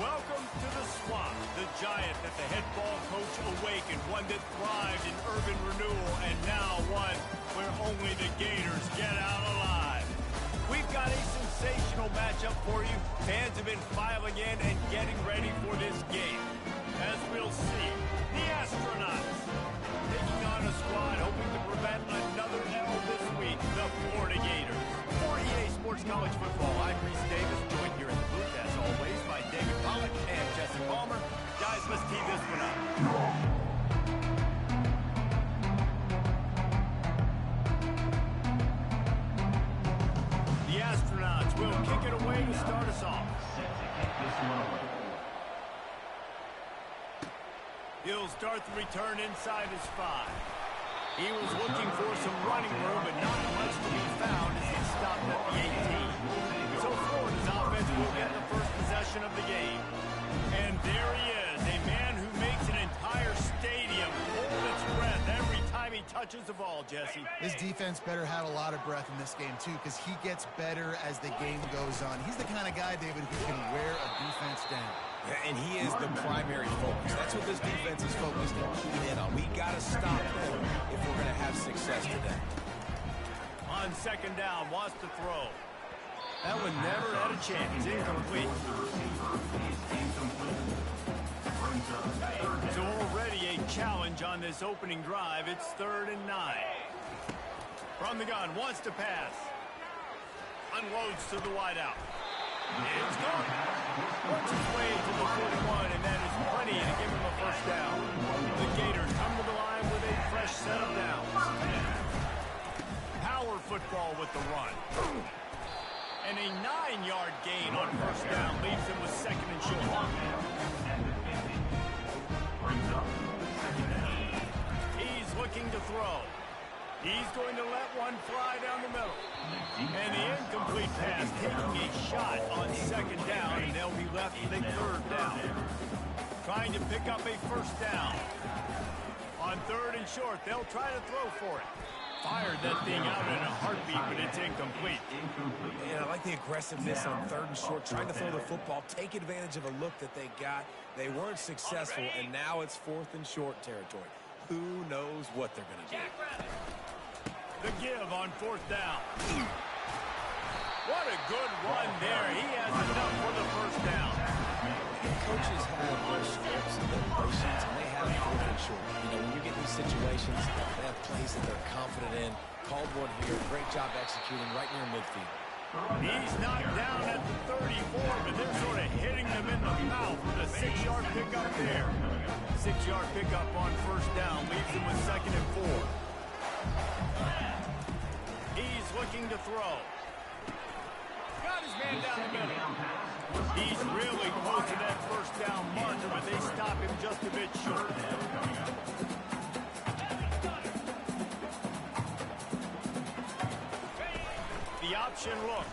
Welcome to the Swamp, the giant that the head ball coach awakened, one that thrived in urban renewal, and now one where only the Gators get out alive. We've got a sensational matchup for you. Fans have been filing in and getting ready for this game. As we'll see, the Astronauts taking on a squad hoping to prevent another L this week, the Florida Gators. For EA Sports College Football, I'm Reese Davis, joined here in the booth, as always, by David Pollack and Jesse Palmer. Guys, let's tee this one up. The Astronauts will kick it away to start us off. He'll start the return inside his 5. He was looking for some running room, but not much to be found as he stopped at the 18. So Florida's offense will get the first possession of the game. And there he is, a man who makes an entire stadium hold its breath every time he touches the ball, Jesse. This defense better have a lot of breath in this game, too, because he gets better as the game goes on. He's the kind of guy, David, who can wear a defense down. And he is the primary focus. That's what this defense is focused and keyed in on. We got to stop them if we're going to have success today. On second down, wants to throw. That one never had a chance. Incomplete. So already a challenge on this opening drive. It's 3rd and 9. From the gun, wants to pass. Unloads to the wideout. It's gone. Works his way to the 41, and that is plenty to give him a first down. The Gators come to the line with a fresh set of downs. Power football with the run. And a 9-yard gain on first down leaves him with 2nd and short. He's looking to throw. He's going to let one fly down the middle. And the incomplete pass taking a shot on 2nd down, and they'll be left with a 3rd down. Trying to pick up a first down. On 3rd and short, they'll try to throw for it. Fired that thing out in a heartbeat, but it's incomplete. Yeah, I like the aggressiveness on 3rd and short, trying to throw the football, take advantage of a look that they got. They weren't successful, and now it's 4th and short territory. Who knows what they're going to do? The give on 4th down. What a good run there. He has enough for the first down. Coaches have their scripts and their motions, and they have 4th and short. You know, when you get these situations, they have plays that they're confident in. Called one here. Great job executing right near midfield. He's knocked down at the 34, but they're sort of hitting him in the mouth with a 6-yard pickup there. 6-yard pickup on first down leaves him with 2nd and 4. He's looking to throw. Got his man down the middle. He's really close to that first down marker, but they stop him just a bit short. The option look.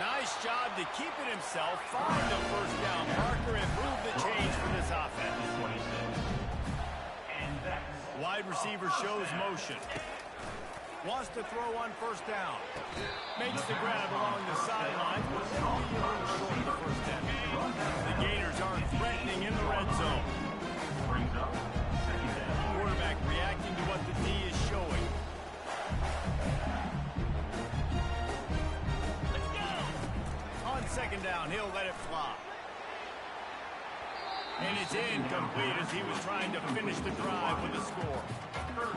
Nice job to keep it himself, find the first down marker, and move the chains for this offense. Wide receiver shows motion. Wants to throw on first down. Makes the grab along the sideline. But they'll be a little short of the first down. The Gators are threatening in the red zone. Quarterback reacting to what the D is showing. On 2nd down, he'll let it fly. And it's incomplete as he was trying to finish the drive with a score.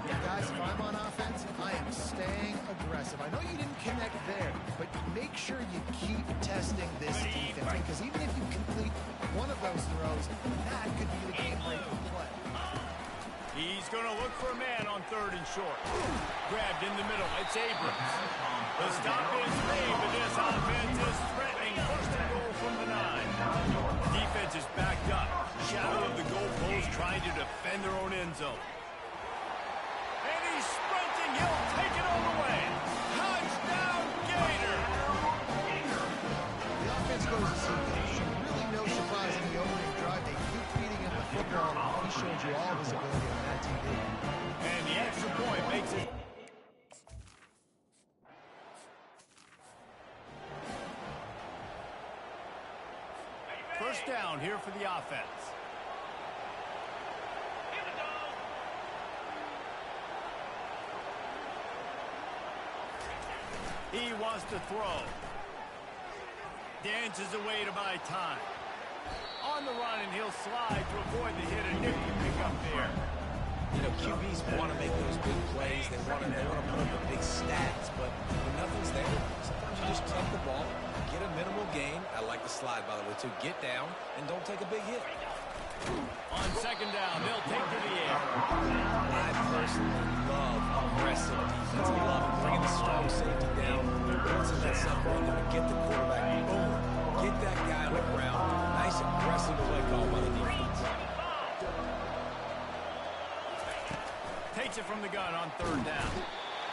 Guys, if I'm on offense, I am staying aggressive. I know you didn't connect there, but make sure you keep testing this defense, because even if you complete one of those throws, that could be the game-breaking play. He's going to look for a man on 3rd and short. Grabbed in the middle. It's Abrams. The stop is made, but this offense is threatening. 1st and goal from the 9. Defense is backed up. Shadow of the goalpost trying to defend their own end zone. And he's sprinting. He'll take it all the way. Touchdown, Gator! The offense goes to see. Really no surprise in the opening drive. They keep feeding him the football. He showed you all of his ability on that TV. And the extra point makes it. First down here for the offense. He wants to throw. Dances away to buy time. On the run, and he'll slide to avoid the hit and nifty pick up there. You know, QBs want to make those big plays. They want to put up the big stats, but when nothing's there, sometimes you just tuck the ball, get a minimal gain. I like the slide, by the way, too. Get down and don't take a big hit. On second down, they'll take to the air. I personally love aggressive defense. I love bringing the strong safety down, forcing that something in there, get the quarterback, boom, get that guy on the ground. Nice aggressive play call by the defense. Takes it from the gun on third down.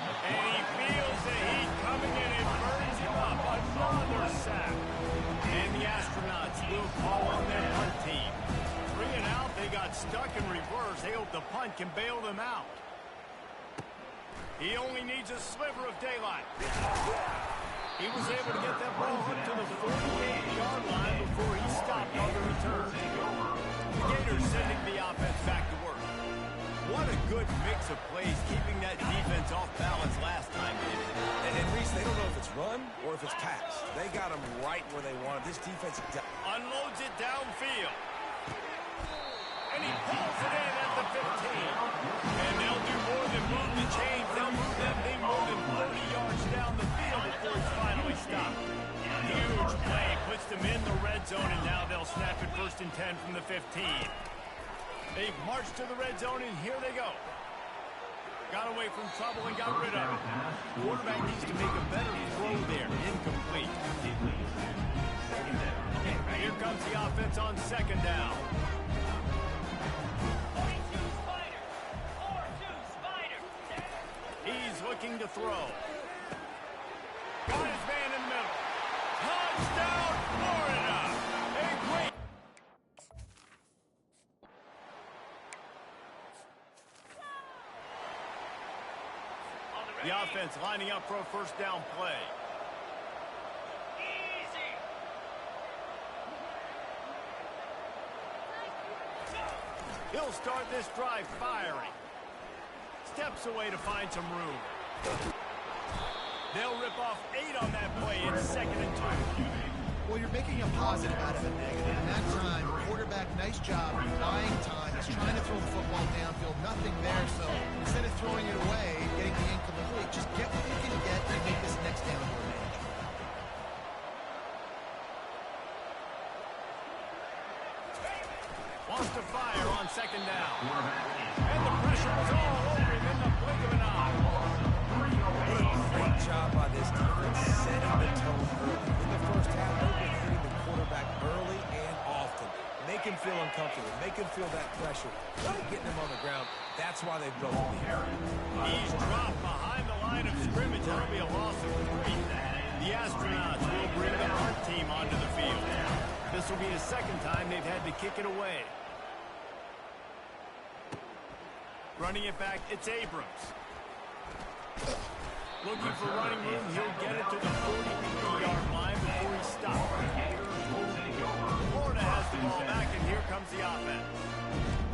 And he feels the heat coming in and burns him up. Another sack. And the astronauts will call on their punt team. 3 and out, they got stuck in reverse. They hope the punt can bail them out. He only needs a sliver of daylight. He was able to get that ball up to the 48-yard line before he stopped on the return. The Gators sending the offense back to work. What a good mix of plays, keeping that defense off balance last time, David. And Reese, they don't know if it's run or if it's pass. They got them right where they want it. This defense unloads it downfield. And he pulls it in at the 15. And they'll do more than move the chains. They'll move that thing more than 30 yards down the field before it's finally stopped. Huge play, puts them in the red zone, and now they'll snap it 1st and 10 from the 15. They've marched to the red zone, and here they go. Got away from trouble and got rid of it. Quarterback needs to make a better throw there. Incomplete. Here comes the offense on second down. 42 Spider. 4-2 Spider. He's looking to throw. Got his man in the middle. Touchdown, Florida! A great... The offense lining up for a first down play. Easy. He'll start this drive firing. Steps away to find some room. They'll rip off 8 on that play. It's 2nd and 2. Well, you're making a positive out of a negative. And that time, quarterback, nice job, buying time. He's trying to throw the football downfield. Nothing there, so instead of throwing it away, getting the incomplete, just get what you can get and make this next down more manageable. Wants to fire on second down. And the pressure was all over him in the blink of an eye. Great job by this defense, setting the tone early. In the first half, they've been hitting the quarterback early and often. Make him feel uncomfortable. Make him feel that pressure. Getting him on the ground. That's why they've built the lead. He's dropped behind the line of scrimmage. That'll be a loss of 3. The astronauts will bring the punt team onto the field. This will be the 2nd time they've had to kick it away. Running it back, it's Abrams. Looking for running room, he'll get it to the 43-yard line before he stops. Florida has the ball back, and here comes the offense.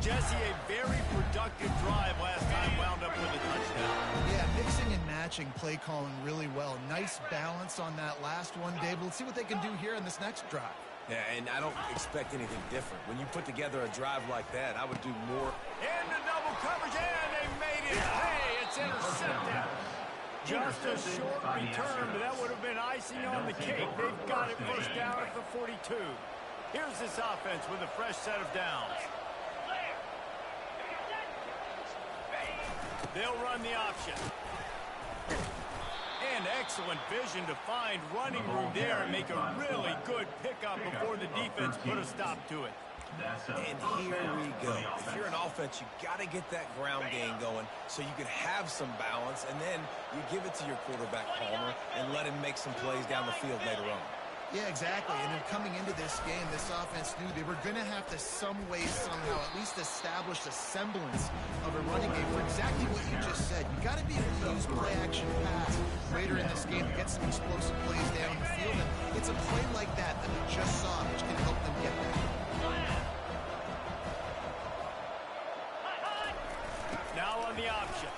Jesse, a very productive drive last time, wound up with a touchdown. Yeah, mixing and matching play calling really well. Nice balance on that last one, Dave. Let's see what they can do here in this next drive. Yeah, and I don't expect anything different. When you put together a drive like that, I would do more. Into double coverage, and they made it pay. It's intercepted. Just a short return, but that would have been icing on the cake. They've got it first down at the 42. Here's this offense with a fresh set of downs. They'll run the option. And excellent vision to find running room there and make a really good pickup before the defense put a stop to it. And here we go. If you're an offense, you got to get that ground game going so you can have some balance, and then you give it to your quarterback, Palmer, and let him make some plays down the field later on. Yeah, exactly. And then coming into this game, this offense knew they were going to have to some way, somehow, at least establish a semblance of a running game for exactly what you just said. You got to be able to use play-action pass later in this game to get some explosive plays down the field. And it's a play like that that we just saw, which can help them get there. Now on the option.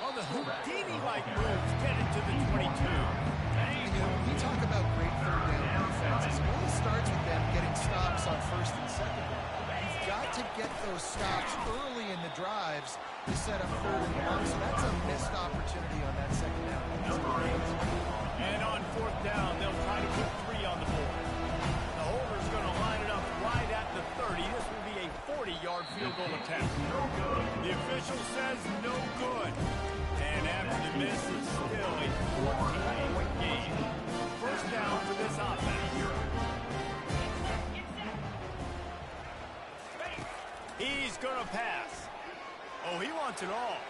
On the Houdini-like moves, get into the 22. And, when we talk about great third down defenses, it really starts with them getting stops on first and second down. You've got to get those stops early in the drives to set up third and long, so that's a missed opportunity on that second down. And on fourth down, they'll try to put 3 on the board. The holder's going to line it up right at the 30. This will be a 40-yard field goal attempt. The official says no good. And after the miss, it's still a 14-point game. First down for this offense. He's going to pass. Oh, he wants it all.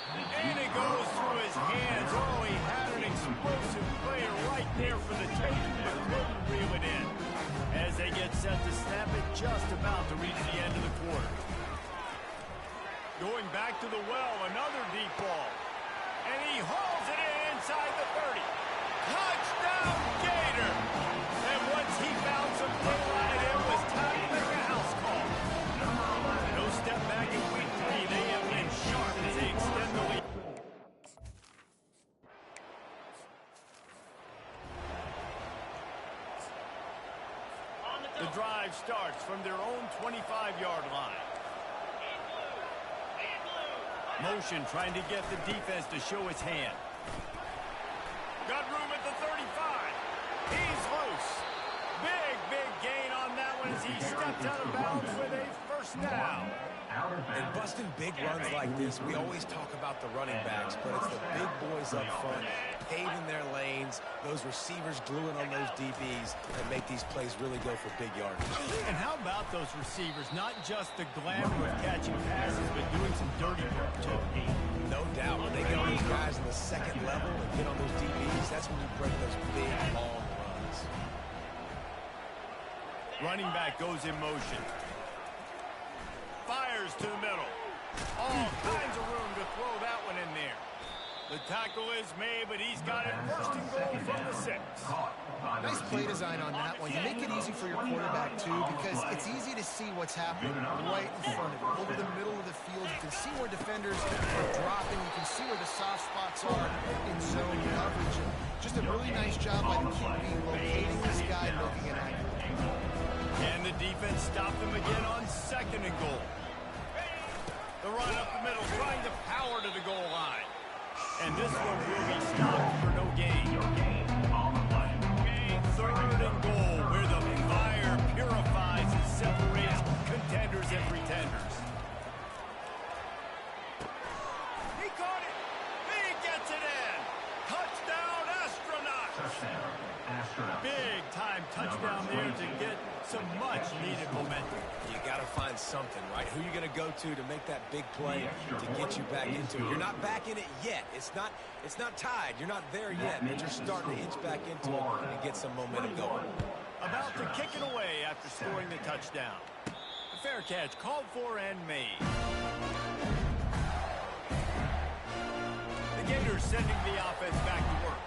And it goes through his hands. Oh, he had an explosive player right there for the taking, but couldn't reel it in. As they get set to snap it, just about to reach the end of the quarter. Going back to the well, another deep ball. And he hauls it in inside the 30. Touchdown, Gator! And once he found some daylight, it was time to make a house call. No step back in week 3. They have been sharp as they extend the lead. The drive starts from their own 25-yard line. Motion trying to get the defense to show his hand. Got room at the 35. He's loose. Big gain on that one as he stepped out of bounds with a first down. And busting big runs like this, we always talk about the running backs, but it's the big boys up front, paving their lanes, those receivers gluing on those DBs that make these plays really go for big yards. And how about those receivers? Not just the glamour of catching passes, but doing some dirty work, too. No doubt. When they get on those guys in the second level and get on those DBs, that's when you break those big, long runs. Running back goes in motion. Fires to the middle. All kinds of room to throw that one in there. The tackle is made, but he's got it first and goal from the 6. Nice play design on that one. You make it easy for your quarterback, too, because it's easy to see what's happening right in front of you. Over the middle of the field, you can see where defenders are dropping. You can see where the soft spots are in zone coverage. And just a really nice job by the QB locating this guy and making it accurate. And the defense stopped him again on second and goal. The run up the middle, trying to power to the goal line. And this one will be stopped for no gain. Third and goal, where the fire purifies and separates contenders and pretenders. He caught it. He gets it in. Touchdown, Astronauts. Big-time touchdown there to get some much-needed momentum. You got to find something, right? Who you going to go to make that big play to get you back into it? You're not back in it yet. It's not tied. You're not there yet, but you're starting to inch back into it and get some momentum going. About to kick it away after scoring the touchdown. A fair catch called for and made. The Gators sending the offense back to work.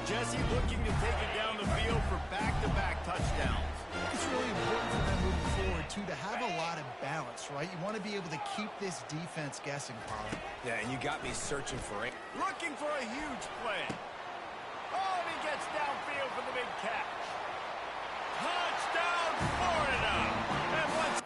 Jesse looking to take it down the field for back-to-back touchdowns. It's really important for them moving forward, too, to have a lot of balance, right? You want to be able to keep this defense guessing, Colin. Yeah, and you got me searching for it. Looking for a huge play. Oh, and he gets downfield for the big catch. Touchdown, Florida! And once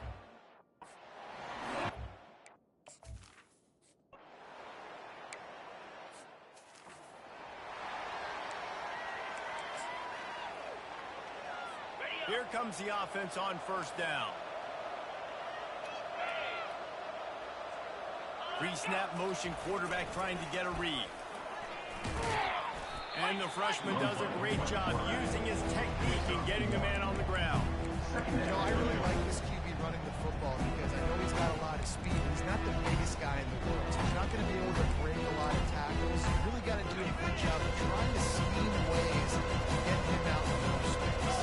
here comes the offense on first down. Pre-snap motion, quarterback trying to get a read. And the freshman does a great job using his technique and getting the man on the ground. You know, I really like this QB running the football because I know he's got a lot of speed. He's not the biggest guy in the world, so he's not going to be able to break a lot of tackles. You really got to do a good job of trying to scheme ways to get him out in more space.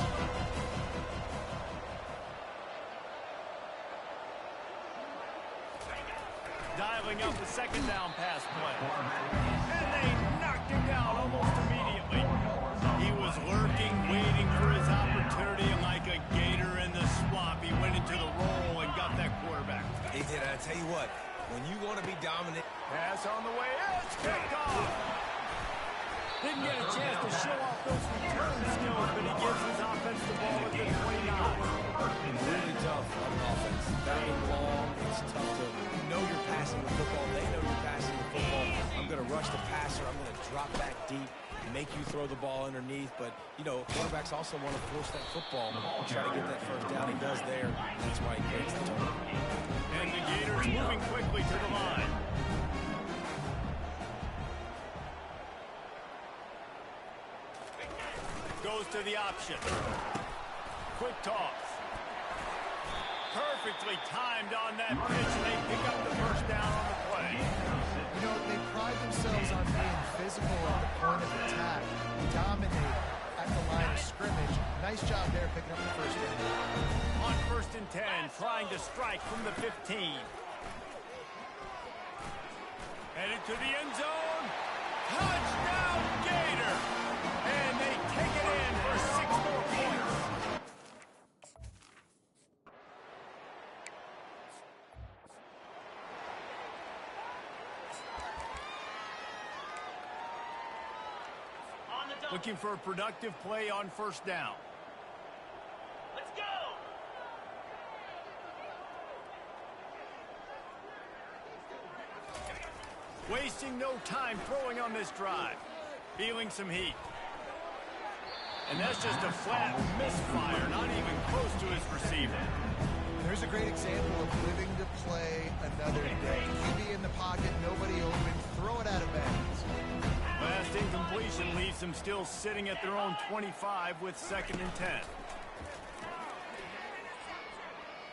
Dial dialing up the second down pass play. And they knocked him down almost immediately. He was lurking, waiting for his opportunity, and like a gator in the swamp, he went into the roll and got that quarterback. He did. I tell you what, when you want to be dominant. Pass on the way. It's kicked off. Didn't get a chance to show off those return skills, but he gives his offense the ball at the 29. Really tough on offense. Very long. It's tough to know you're passing the football. They know you're passing the football. I'm going to rush the passer. I'm going to drop back deep, make you throw the ball underneath. But, you know, quarterbacks also want to force that football and try to get that first down. He does there. That's why he creates the turnover. And the Gators moving quickly to the line. Goes to the option. Quick toss. Perfectly timed on that pitch, and they pick up the first down on the play. You know, they pride themselves on being physical at the point of attack, dominate at the line of scrimmage. Nice job there picking up the first down. On 1st and 10, trying to strike from the 15. Headed to the end zone. Touchdown, Gator! And they take it in for 6 more points. Looking for a productive play on 1st down. Let's go! Wasting no time throwing on this drive. Feeling some heat. And that's just a flat misfire, not even close to his receiver. There's a great example of living to play another day. QB in the pocket, nobody open, throw it out of bounds. Last incompletion leaves them still sitting at their own 25 with 2nd and 10.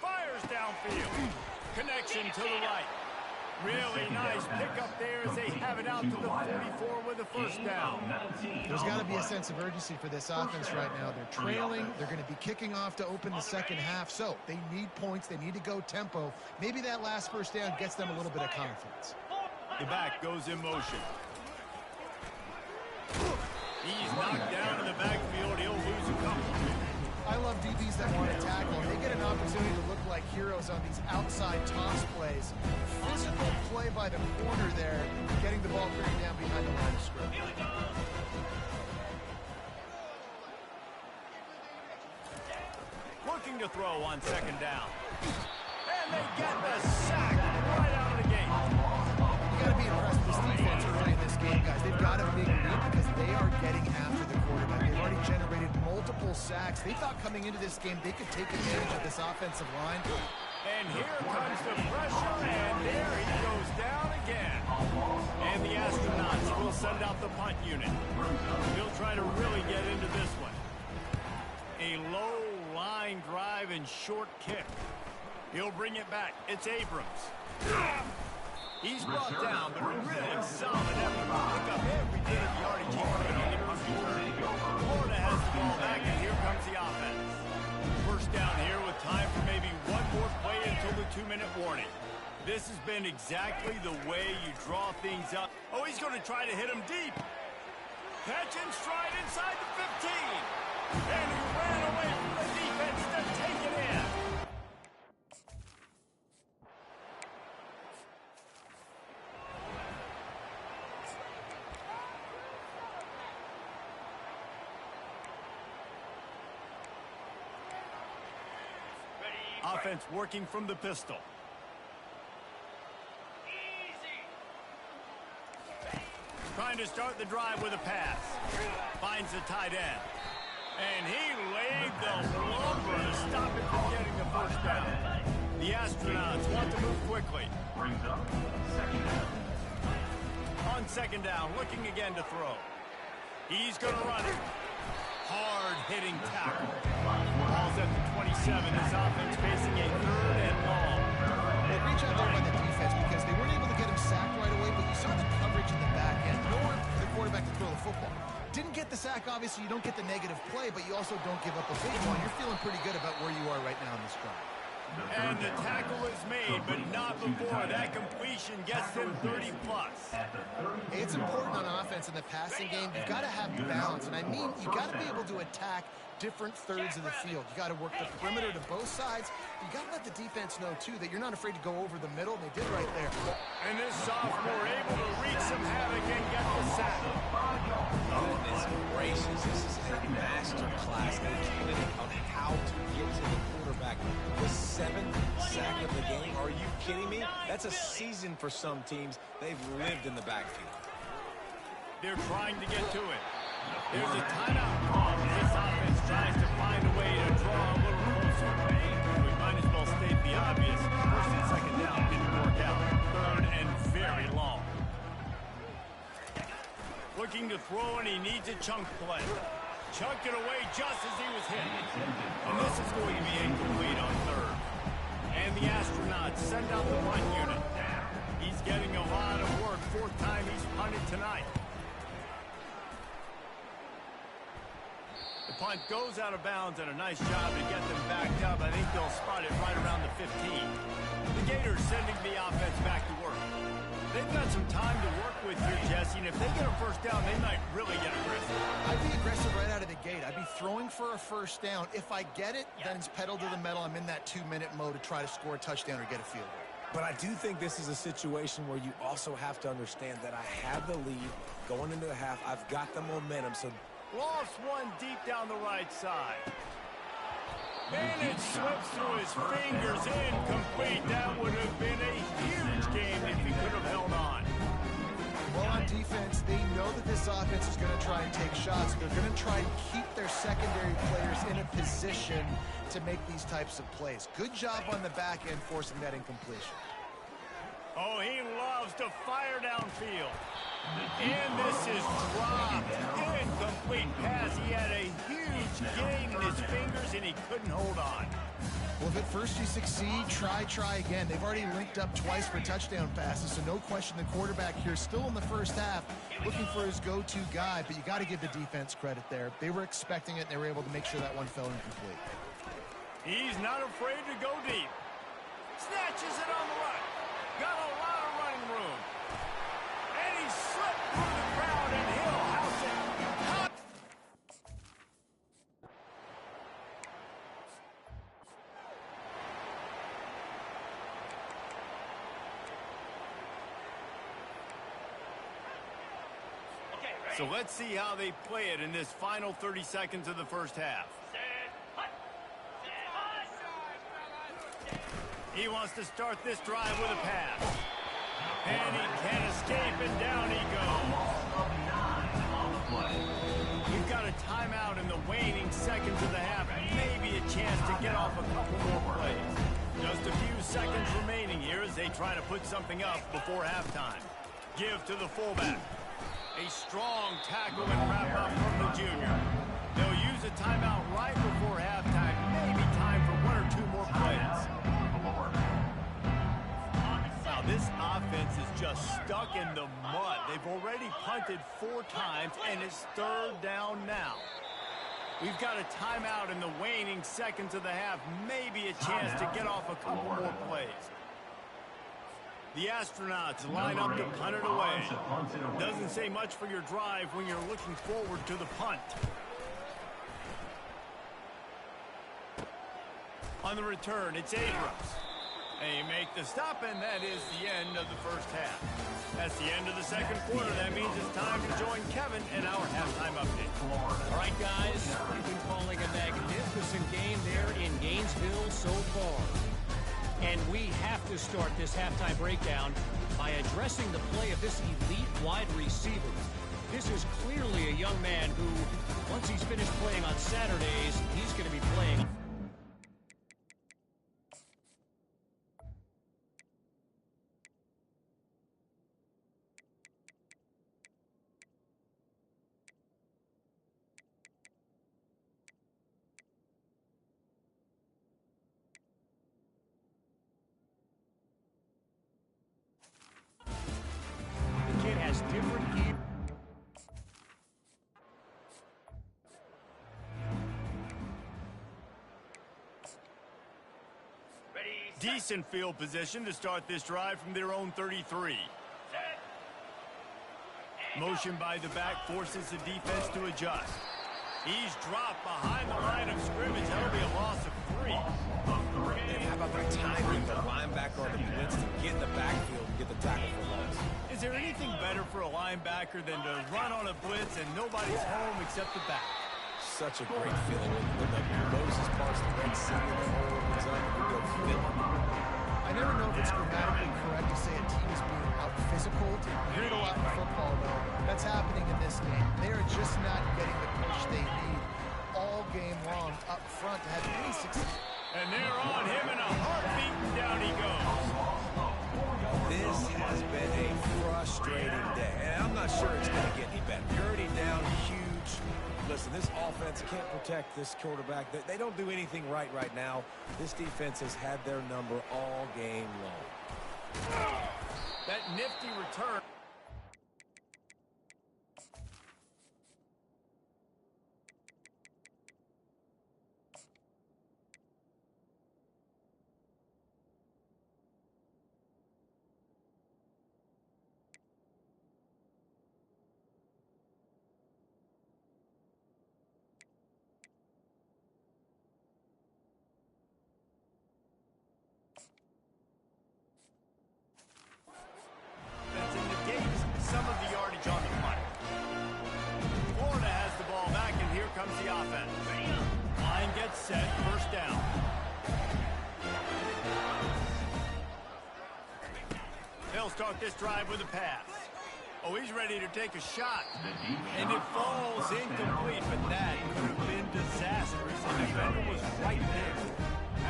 Fires downfield. Connection to the right. Really nice pickup there as they have it out to the 44 with a first down. There's got to be a sense of urgency for this offense right now. They're trailing. They're going to be kicking off to open the second half. So they need points. They need to go tempo. Maybe that last first down gets them a little bit of confidence. The back goes in motion. He's knocked down in the backfield. He'll lose a couple. I love DBs that want to tackle. They get an opportunity to look like heroes on these outside toss plays. Physical play by the corner there, getting the ball bring down behind the line of scrimmage. Looking to throw on 2nd down. And they get the sack right out of the gate. You got to be impressed with this defense early in this game, guys. They've got a big lead because they are getting after the quarterback. They've already generated multiple sacks. They thought coming into this game they could take advantage of this offensive line. And here comes the pressure, and there he goes down again. And the Astronauts will send out the punt unit. He'll try to really get into this one. A low line drive and short kick. He'll bring it back. It's Abrams. He's brought down, but really solid effort to pick up every bit of yardage he could on the punt return. Florida has the ball back, and here comes the offense. First down here with time for maybe one more play until the 2-minute warning. This has been exactly the way you draw things up. Oh, he's going to try to hit him deep. Catch and stride inside the 15. And he ran away from the defense to take it in. Offense working from the pistol. Trying to start the drive with a pass. Finds the tight end. And he laid the lumber to stop it from getting the first down. The Astronauts want to move quickly. On 2nd down, looking again to throw. He's going to run it. Hard-hitting tackle. Ball's at the 27. This offense facing a 3rd and long. Well, great job there by the defense because they weren't able to get him sacked right away, but you saw the coverage in the back end. Nowhere for the quarterback to throw the football. Didn't get the sack, obviously. You don't get the negative play, but you also don't give up a big one. You're feeling pretty good about where you are right now in this drive. And the tackle is made, but not before that completion gets them 30+. Hey, it's important on offense in the passing game. You've got to have balance, and I mean you got to be able to attack different thirds of the field. You got to work the perimeter to both sides. You got to let the defense know, too, that you're not afraid to go over the middle, and they did right there. And this sophomore able to wreak some havoc and get the sack. Goodness gracious, this is a master class of how to get to the quarterback. The 7th sack of the game. Are you kidding me? That's a season for some teams. They've lived in the backfield. They're trying to get to it. There's a timeout call. This offense tries to find a way to draw a little closer. We might as well state the obvious. First and second down didn't work out. Third and very long. Looking to throw, and he needs a chunk play. Chunked it away just as he was hit. And this is going to be incomplete on third. And the astronauts send out the punt unit. He's getting a lot of work. 4th time he's punted tonight. The punt goes out of bounds, and a nice job to get them backed up. I think they'll spot it right around the 15. The Gators sending the offense back to work. They've got some time to work with here, Jesse, and if they get a first down, they might really get aggressive. I'd be aggressive right out of the gate. I'd be throwing for a first down. If I get it, then it's pedal to the metal. I'm in that 2-minute mode to try to score a touchdown or get a field goal. But I do think this is a situation where you also have to understand that I have the lead going into the half. I've got the momentum, so... Lost one deep down the right side. And it slips through his fingers, incomplete. That would have been a huge game if he could have held on. Well, on defense, they know that this offense is going to try and take shots. They're going to try and keep their secondary players in a position to make these types of plays. Good job on the back end forcing that incompletion. Oh, he loves to fire downfield. And this is dropped. Incomplete pass. He had a huge gain in his fingers, and he couldn't hold on. Well, if at first you succeed, try again. They've already linked up twice for touchdown passes, so no question the quarterback here still in the first half looking for his go-to guy, but you got to give the defense credit there. They were expecting it, and they were able to make sure that one fell incomplete. He's not afraid to go deep. Snatches it on the run. Got a lot of running room. And he slipped through the crowd, and he'll house it. So let's see how they play it in this final 30 seconds of the first half. He wants to start this drive with a pass. And he can't escape, and down he goes. We've got a timeout in the waning seconds of the half. Maybe a chance to get off a couple more plays. Just a few seconds remaining here as they try to put something up before halftime. Give to the fullback. A strong tackle and wrap up from the junior. They'll use a timeout right before halftime. Maybe time for 1 or 2 more plays. Now, this offense is just stuck in the mud. They've already punted 4 times, and it's 3rd down now. We've got a timeout in the waning seconds of the half. Maybe a chance to get off a couple more plays. The astronauts line up to punt it away. Doesn't say much for your drive when you're looking forward to the punt. On the return, it's Abrams. They make the stop, and that is the end of the first half. That's the end of the second quarter. That means it's time to join Kevin in our halftime update. All right, guys, we've been calling a magnificent game there in Gainesville so far. And we have to start this halftime breakdown by addressing the play of this elite wide receiver. This is clearly a young man who, once he's finished playing on Saturdays, he's going to be playing. The kid has different gear. Decent field position to start this drive from their own 33. Motion by the back forces the defense to adjust. He's dropped behind the line of scrimmage. That'll be a loss of 3. And how about the timing, the linebacker on the blitz to get in the backfield and get the tackle for loss? Is there anything better for a linebacker than to run on a blitz and nobody's home except the back? Such a great feeling when the Moses parts the Red Sea and the hole opens up and you go fill it. I never know if it's grammatically correct to say a team is being out-physical. You hear it a lot in football, though. That's happening in this game. They are just not getting the push they need all game long up front to have any success. And they're on him in a heartbeat, and down he goes. This has been a frustrating day, and I'm not sure it's going to get any better. You're already down huge. Listen, this offense can't protect this quarterback. They don't do anything right now. This defense has had their number all game long. That nifty return. Some of the yardage on the punt. Florida has the ball back, and here comes the offense. Line gets set, first down. They'll start this drive with a pass. Oh, he's ready to take a shot. And it falls incomplete, but that could have been disastrous. The defender was right there.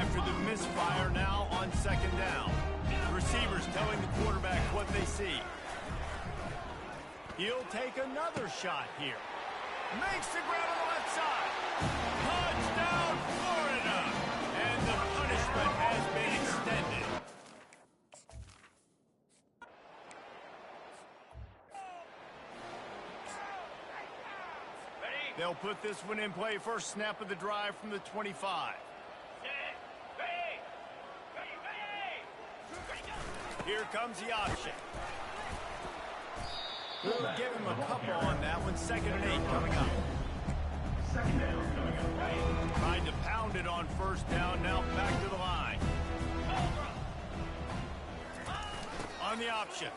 After the misfire, now on second down. The receivers telling the quarterback what they see. He'll take another shot here. Makes the grab on the left side. Touchdown, Florida! And the punishment has been extended. They'll put this one in play. First snap of the drive from the 25. Here comes the option. We'll give him a couple on that one. 2nd and 8 coming up. Trying to pound it on first down. Now back to the line. On the option.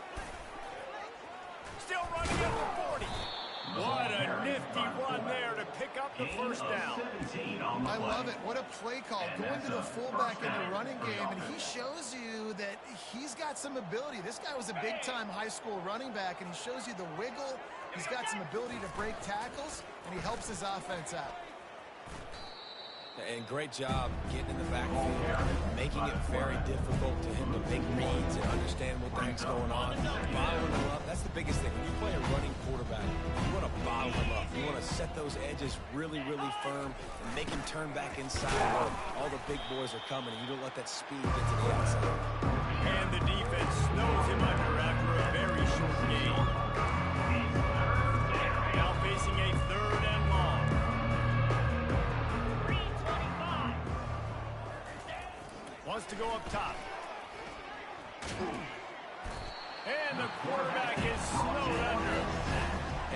Still running at the 40. What a nifty run there to pick up the first down. I love it. What a play call. Going to the fullback in the running game, and he shows you that he's got some ability. This guy was a big-time high school running back, and he shows you the wiggle. He's got some ability to break tackles, and he helps his offense out. And great job getting in the backfield, making it very difficult to him to make reads and understand what the heck's going on. Bottling him up, that's the biggest thing. When you play a running quarterback, you want to bottle him up. You want to set those edges really, really firm and make him turn back inside where all the big boys are coming, and you don't let that speed get to the outside. And the defense snows him under after a very short game. Now facing a 3rd and long. Wants to go up top. And the quarterback is snowed under.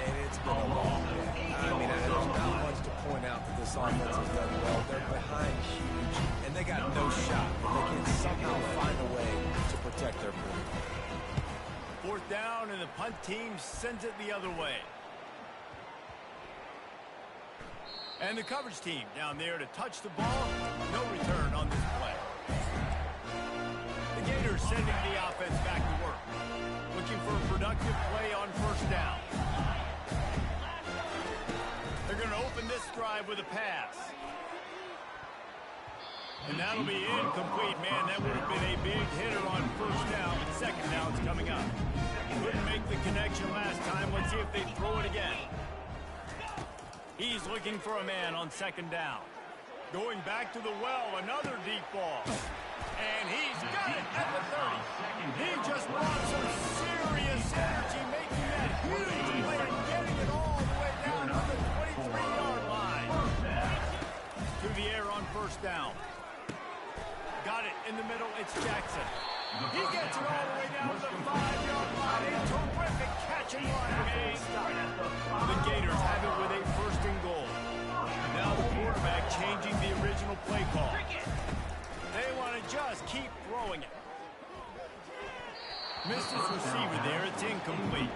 And it's been a long day. I mean, there's not much to point out that this offense has done well. They're behind huge, and they got no shot. But they can somehow find a way to protect their point. 4th down, and the punt team sends it the other way. And the coverage team down there to touch the ball. No return on this play. The Gators sending the offense back to work. Looking for a productive play on first down. They're going to open this drive with a pass. And that'll be incomplete. Man, that would have been a big hitter on first down, but 2nd down's coming up. Couldn't make the connection last time. Let's see if they throw it again. He's looking for a man on 2nd down. Going back to the well, another deep ball. And he's got it at the 30. He just brought some serious energy, making that huge play and getting it all the way down to the 23-yard line. To the air on first down. Got it in the middle, it's Jackson. He gets it all the way down to the 5-yard line. A terrific catch and run before he stopped. The Gators have it with a first and goal. Now the quarterback changing the original play call. They want to just keep throwing it. Misses receiver there. It's incomplete.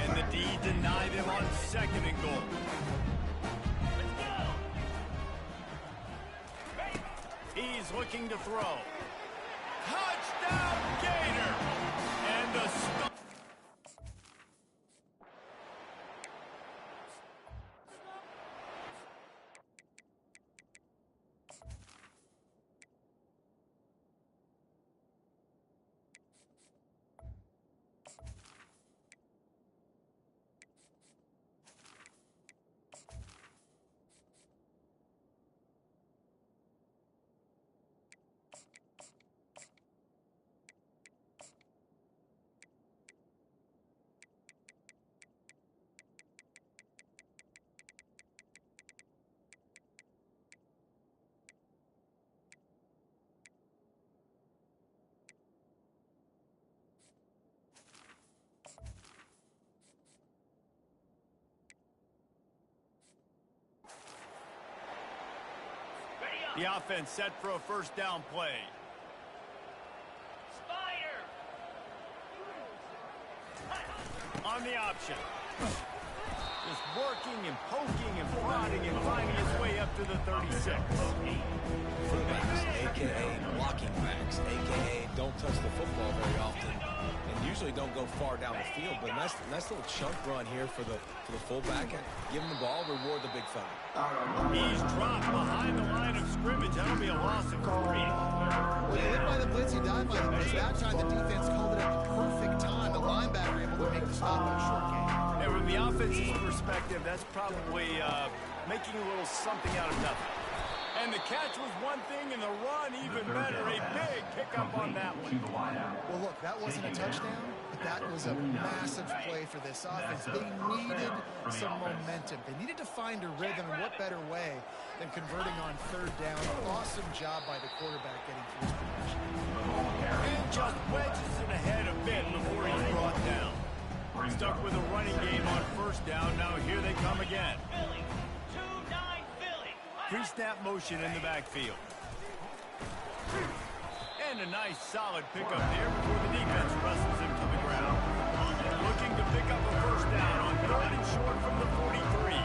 And the D deny them on second and goal. He's looking to throw. Touchdown, Gator! And the stop. The offense set for a first down play. Spider! On the option. Just working and poking and prodding and finding his way up to the 36. Fullbacks, a.k.a. blocking backs, a.k.a. don't touch the football very often, and usually don't go far down the field. But nice little chunk run here for the fullback. Give him the ball, reward the big fella. He's dropped behind the line of scrimmage. That'll be a loss of 3. Well, he lived by the blitz, he died by the blitz. That time the defense called it at the perfect time. The linebacker able to make the stop in a short game. And from the offense's perspective, that's probably making a little something out of nothing. And the catch was one thing, and the run even better. A big pickup on that one. Well, look, that wasn't a touchdown, but that was a massive play for this offense. They needed some momentum. They needed to find a rhythm, and what better way than converting on third down. Awesome job by the quarterback getting through his position. And just wedges it ahead a bit before he's brought down. Stuck with a running game on first down. Now here they come again. Philly. 2-9 Philly. Pre-snap motion in the backfield. And a nice solid pickup there before the defense wrestles him to the ground. Looking to pick up a first down on third and short from the 43.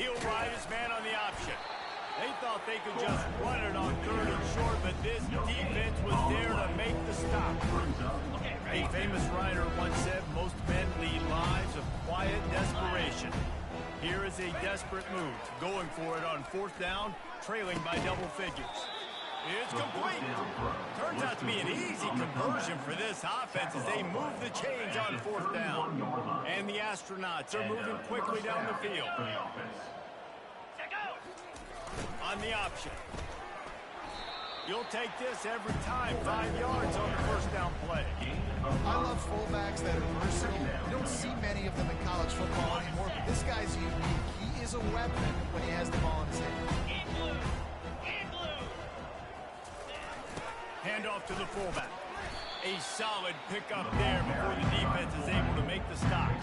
He'll ride his man on the option. They thought they could just run it on third and short, but this defense was there to make the stop. A famous writer once said, most men lead lives of quiet desperation. Here is a desperate move, going for it on fourth down, trailing by double figures. It's complete. Turns out to be an easy conversion for this offense as they move the chains on fourth down. And the Astronauts are moving quickly down the field. On the option. You'll take this every time. 5 yards on the first down play. I love fullbacks that are versatile. You don't see many of them in college football anymore, but this guy's unique. He is a weapon when he has the ball in his hand. Hand off to the fullback. A solid pickup there before the defense is able to make the stop.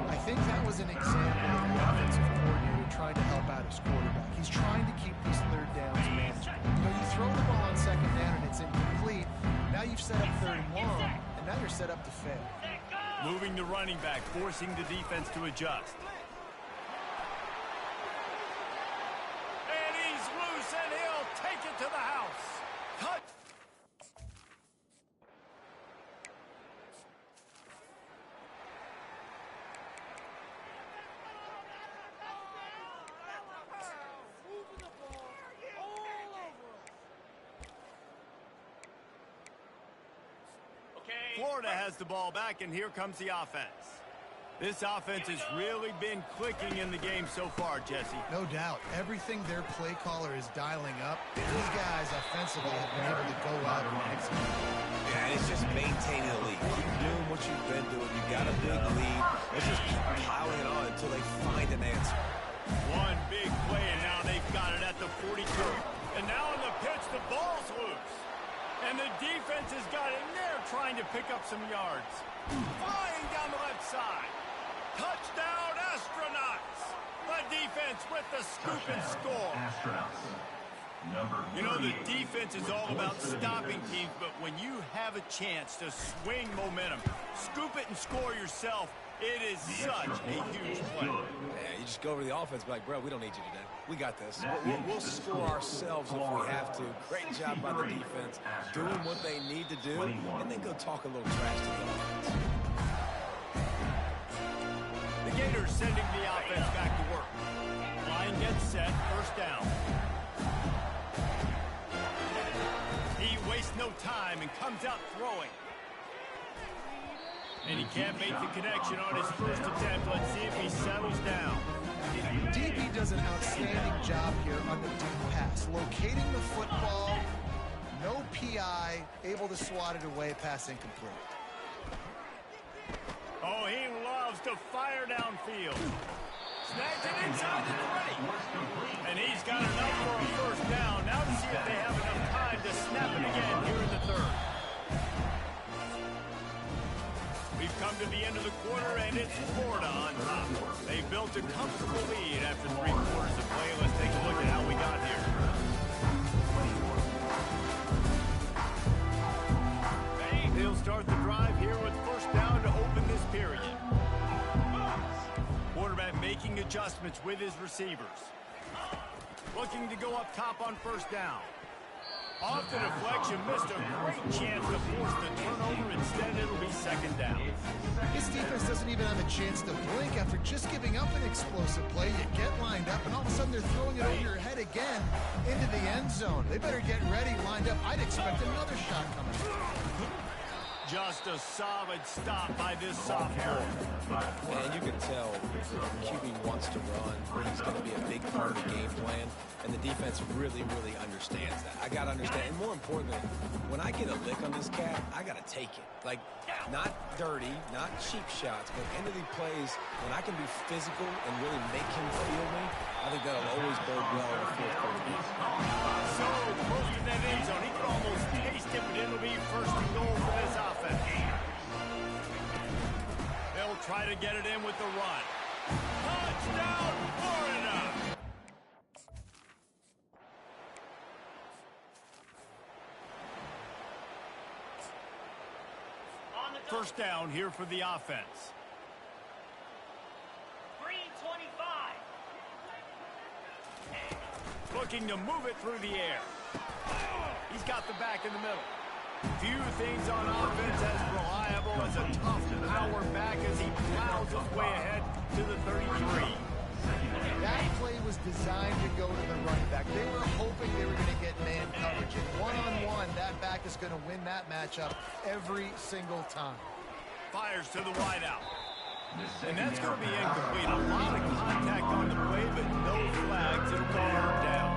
I think that was an example of the offensive coordinator trying to help out his quarterback. He's trying to keep these third downs manageable. You know, you throw the ball on second down and it's incomplete. Now you've set up third and long, and now you're set up to fail. Moving the running back, forcing the defense to adjust. And he's loose, and he'll take it to the house. Cut. Florida has the ball back, and here comes the offense. This offense has really been clicking in the game so far, Jesse. No doubt. Everything their play caller is dialing up, these guys offensively have been able to go out and execute. Yeah, it's just maintaining the lead. Keep doing what you've been doing. You got a big lead. Let's just keep piling it on until they find an answer. One big play, and now they've got it at the 42. And now on the pitch, the ball's loose. And the defense has got in there trying to pick up some yards. Flying down the left side. Touchdown, Astronauts. The defense with the scoop and score. You know, the defense is all about stopping teams, but when you have a chance to swing momentum, scoop it and score yourself, it is such a huge play. Yeah, you just go over the offense, be like, bro, we don't need you today. We got this. We'll score ourselves if we have to. Great job by the defense, doing what they need to do, and then go talk a little trash to the offense. The Gators sending the offense back to work. Line gets set, first down. He wastes no time and comes out throwing. And he can't make the connection on his first attempt. Let's see if he settles down. DB does an outstanding job here on the deep pass. Locating the football, no PI, able to swat it away, pass incomplete. Oh, he loves to fire downfield. Snags it inside the 20. And he's got enough for a first down. Now to see if they have enough time to snap it again here in the third. We've come to the end of the quarter, and it's Florida on top. They built a comfortable lead after 3 quarters of play. Let's take a look at how we got here. They'll start the drive here with first down to open this period. Quarterback making adjustments with his receivers. Looking to go up top on first down. Off the deflection, missed a great chance to force the turnover. Instead, it'll be second down. This defense doesn't even have a chance to blink after just giving up an explosive play. You get lined up, and all of a sudden they're throwing it over your head again into the end zone. They better get ready, lined up. I'd expect another shot coming. Just a solid stop by this sophomore. And you can tell QB wants to run. He's going to be a big part of the game plan. And the defense really, really understands that. I got to understand. And more importantly, when I get a lick on this cat, I got to take it. Like, not dirty, not cheap shots, but end of the plays, when I can be physical and really make him feel me, I think that'll always bode well in the fourth quarter. So close to that end zone. He could almost taste it, but it'll be first and goal for this offense. They'll try to get it in with the run. Touchdown, Florida! First down here for the offense. 325. Looking to move it through the air. He's got the back in the middle. Few things on offense as reliable as a tough power back as he plows his way ahead to the 33. That play was designed to go to the running back. They were hoping they were going to get man coverage. And one-on-one, that back is going to win that matchup every single time. Fires to the wideout. And that's going to be incomplete. A lot of contact on the play, but no flags. It'll go down.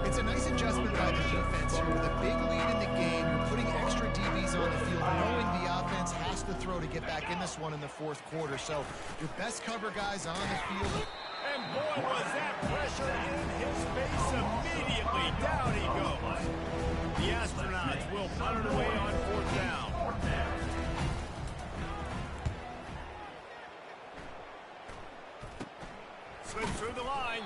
It's a nice adjustment by the defense here. With a big lead in the game, you're putting extra DBs on the field, knowing the offense has to throw to get back in this one in the fourth quarter. So your best cover guys on the field. And boy, was that pressure in his face immediately. Down he goes. The Astronauts will punt it away on fourth down. Slips through the line.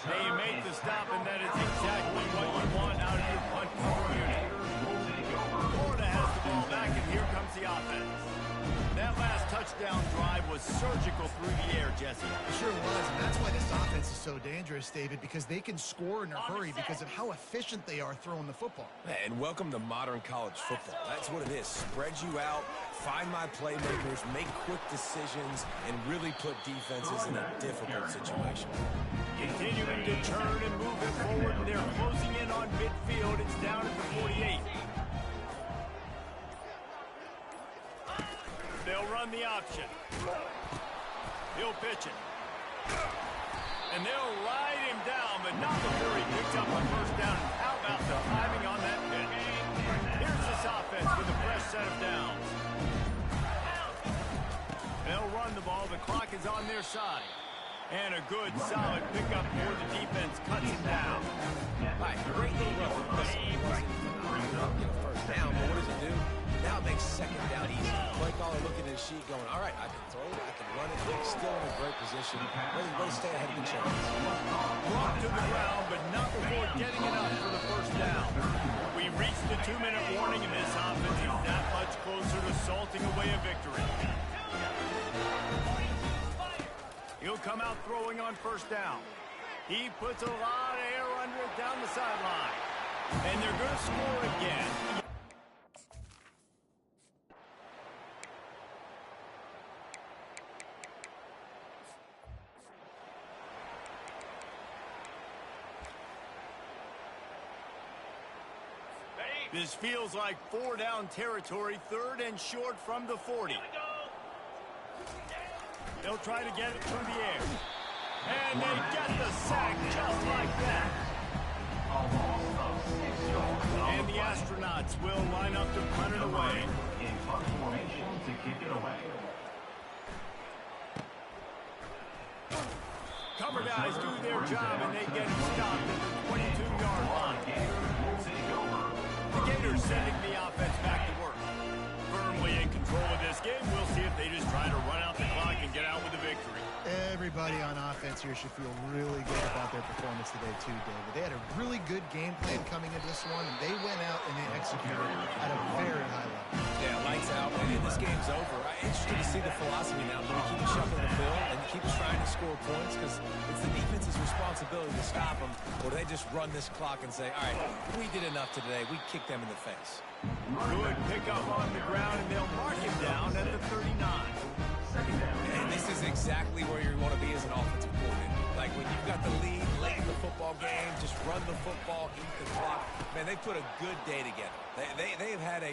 They make the stop, and that is exactly what you want out of your punt cover unit. Florida has the ball back, and here comes the offense. That last touchdown drive was surgical through the air, Jesse. It sure was, and that's why this offense is so dangerous, David, because they can score in a hurry because of how efficient they are throwing the football. And welcome to modern college football. That's what it is. Spread you out, find my playmakers, make quick decisions, and really put defenses in a difficult situation. Continuing to turn and move it forward, and they're closing in on midfield. It's down at the 48. They'll run the option. He'll pitch it. And they'll ride him down, but not before he picks up a first down. And how about the timing on that pitch? Here's this offense with a fresh set of downs. They'll run the ball. The clock is on their side. And a good, solid pickup for the defense cuts him down. All right, great little run. Listen, first down, but what does it do? Now it makes second down easy. Play caller looking at his sheet going, all right, I can throw it, I can run it. He's still in a great position. Ready to stay ahead of the chains. Brought to the ground, but not before getting it up for the first down. We reached the 2-minute warning, and this offense is that much closer to salting away a victory. He'll come out throwing on first down. He puts a lot of air under it down the sideline. And they're going to score again. This feels like 4-down territory, 3rd and short from the 40. They'll try to get it through the air. And they get the sack just like that. And the astronauts will line up to punt it away. In punt formation to kick it away. Cover guys do their job, and they get stopped at the 22-yard line. The Gators sending the offense back to work. Firmly in control of this game. We'll see if they just try to run out the clock and get out with the victory. Everybody on offense here should feel really good about their performance today too, David. They had a really good game plan coming into this one, and they went out and they executed at a very high level. Yeah, lights out, and this game's over. Interesting to see the philosophy now. Do we keep shuffling the field and keep trying to score points? Because it's the defense's responsibility to stop them, or do they just run this clock and say, all right, we did enough today. We kicked them in the face. Good pickup on the ground, and they'll mark him down at the 39. And this is exactly where you want to be as an offensive coordinator. Like when you've got the lead late in the football game, just run the football, eat the clock. Man, they put a good day together. They've had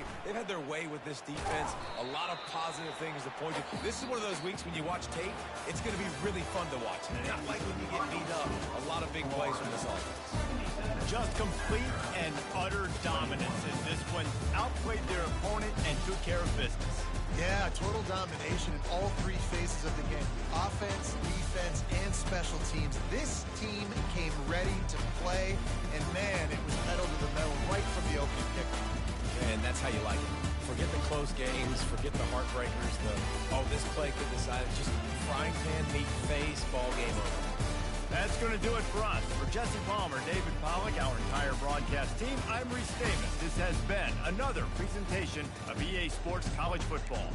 their way with this defense. A lot of positive things to point to. This is one of those weeks when you watch tape, it's going to be really fun to watch. Not like when you get beat up. A lot of big plays from this offense. Just complete and utter dominance as this one outplayed their opponent and took care of business. Yeah, total domination in all 3 phases of the game. Offense, defense, and special teams. This team came ready to play, and man, it was pedal to the metal right from the opening kick. And that's how you like it. Forget the close games, forget the heartbreakers, this play could decide. Just frying pan, meat, face, ball game over. That's going to do it for us. For Jesse Palmer, David Pollack, our entire broadcast team, I'm Reese Davis. This has been another presentation of EA Sports College Football.